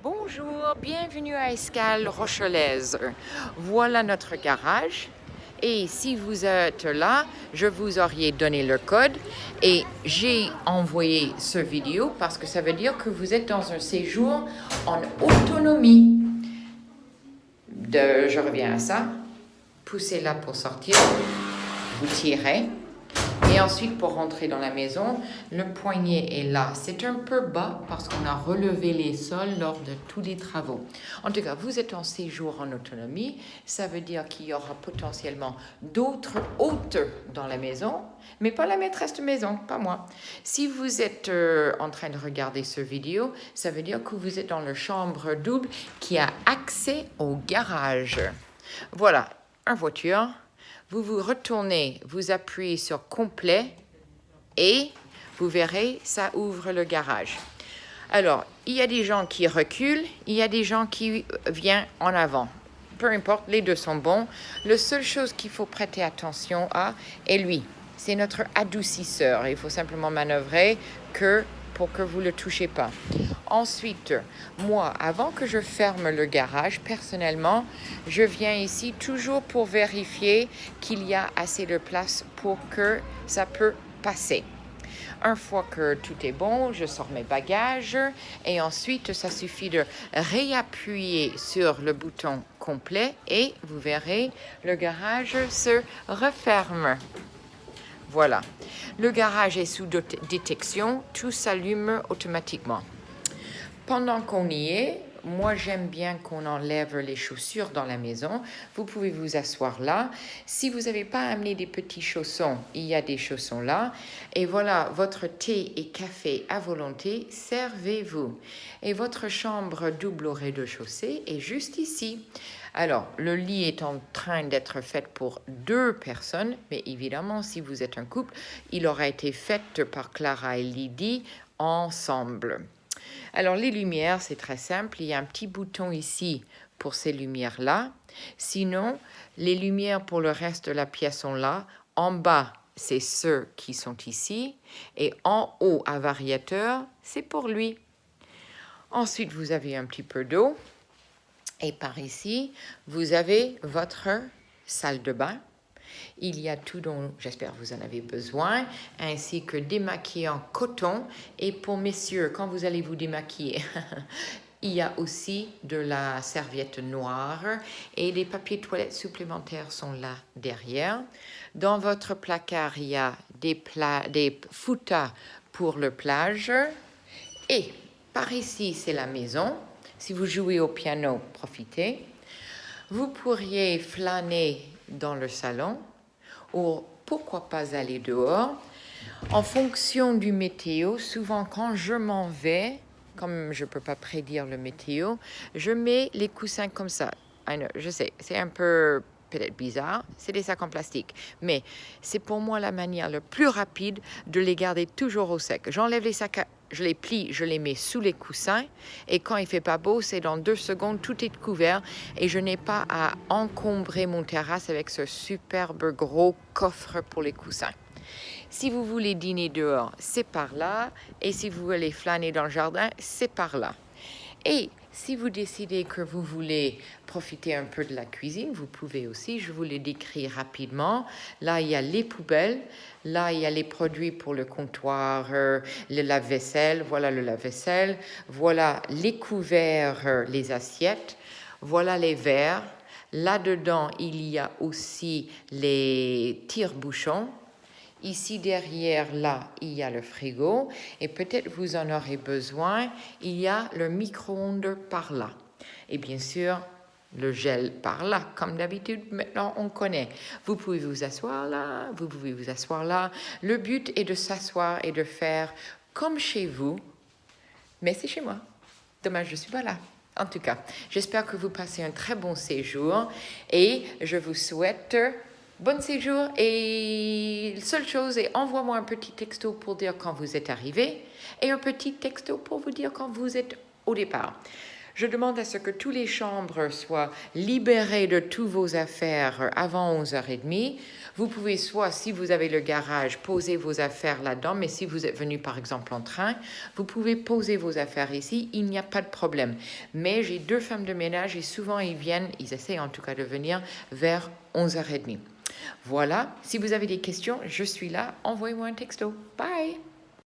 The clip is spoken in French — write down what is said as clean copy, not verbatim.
Bonjour, bienvenue à Escale Rochelaise. Voilà notre garage. Et si vous êtes là, je vous aurais donné le code et j'ai envoyé ce vidéo parce que ça veut dire que vous êtes dans un séjour en autonomie. Je reviens à ça. Poussez là pour sortir. Vous tirez. Et ensuite, pour rentrer dans la maison, le poignet est là. C'est un peu bas parce qu'on a relevé les sols lors de tous les travaux. En tout cas, vous êtes en séjour en autonomie. Ça veut dire qu'il y aura potentiellement d'autres hôtes dans la maison, mais pas la maîtresse de maison, pas moi. Si vous êtes en train de regarder ce vidéo, ça veut dire que vous êtes dans la chambre double qui a accès au garage. Voilà, une voiture. Vous vous retournez, vous appuyez sur complet et vous verrez, ça ouvre le garage. Alors, il y a des gens qui reculent, il y a des gens qui viennent en avant. Peu importe, les deux sont bons. La seule chose qu'il faut prêter attention à est lui. C'est notre adoucisseur. Il faut simplement manœuvrer pour que vous ne le touchez pas. Ensuite, moi, avant que je ferme le garage, personnellement, je viens ici toujours pour vérifier qu'il y a assez de place pour que ça peut passer. Une fois que tout est bon, je sors mes bagages et ensuite, ça suffit de réappuyer sur le bouton complet et vous verrez, le garage se referme. Voilà. Le garage est sous détection, tout s'allume automatiquement. Pendant qu'on y est, moi j'aime bien qu'on enlève les chaussures dans la maison. Vous pouvez vous asseoir là. Si vous n'avez pas amené des petits chaussons, il y a des chaussons là. Et voilà, votre thé et café à volonté, servez-vous. Et votre chambre double au rez-de-chaussée est juste ici. Alors, le lit est en train d'être fait pour 2 personnes, mais évidemment, si vous êtes un couple, il aura été fait par Clara et Lydie ensemble. Alors, les lumières, c'est très simple. Il y a un petit bouton ici pour ces lumières-là. Sinon, les lumières pour le reste de la pièce sont là. En bas, c'est ceux qui sont ici. Et en haut, à variateur, c'est pour lui. Ensuite, vous avez un petit peu d'eau. Et par ici, vous avez votre salle de bain. Il y a tout dont j'espère vous en avez besoin, ainsi que démaquillant coton. Et pour messieurs, quand vous allez vous démaquiller, il y a aussi de la serviette noire et des papiers toilettes supplémentaires sont là derrière. Dans votre placard, il y a des foutas pour le plage. Et par ici, c'est la maison. Si vous jouez au piano, profitez. Vous pourriez flâner dans le salon ou pourquoi pas aller dehors. En fonction du météo, souvent quand je m'en vais, comme je ne peux pas prédire le météo, je mets les coussins comme ça. Je sais, c'est un peu peut-être bizarre, c'est des sacs en plastique, mais c'est pour moi la manière la plus rapide de les garder toujours au sec. J'enlève les sacs, je les plie, je les mets sous les coussins et quand il fait pas beau, c'est dans 2 secondes, tout est couvert et je n'ai pas à encombrer mon terrasse avec ce superbe gros coffre pour les coussins. Si vous voulez dîner dehors, c'est par là. Et si vous voulez flâner dans le jardin, c'est par là. Et si vous décidez que vous voulez profiter un peu de la cuisine, vous pouvez aussi, je vous le décris rapidement. Là, il y a les poubelles. Là, il y a les produits pour le comptoir, le lave-vaisselle. Voilà le lave-vaisselle. Voilà les couverts, les assiettes. Voilà les verres. Là-dedans, il y a aussi les tire-bouchons. Ici derrière, là, il y a le frigo et peut-être vous en aurez besoin. Il y a le micro-ondes par là. Et bien sûr, le gel par là. Comme d'habitude, maintenant, on connaît. Vous pouvez vous asseoir là, vous pouvez vous asseoir là. Le but est de s'asseoir et de faire comme chez vous, mais c'est chez moi. Dommage, je ne suis pas là. En tout cas, j'espère que vous passez un très bon séjour et je vous souhaite bon séjour et seule chose est envoie-moi un petit texto pour dire quand vous êtes arrivé et un petit texto pour vous dire quand vous êtes au départ. Je demande à ce que toutes les chambres soient libérées de toutes vos affaires avant 11h30. Vous pouvez soit, si vous avez le garage, poser vos affaires là-dedans, mais si vous êtes venu par exemple en train, vous pouvez poser vos affaires ici, il n'y a pas de problème. Mais j'ai 2 femmes de ménage et souvent ils essaient en tout cas de venir vers 11h30. Voilà, si vous avez des questions, je suis là, envoyez-moi un texto. Bye!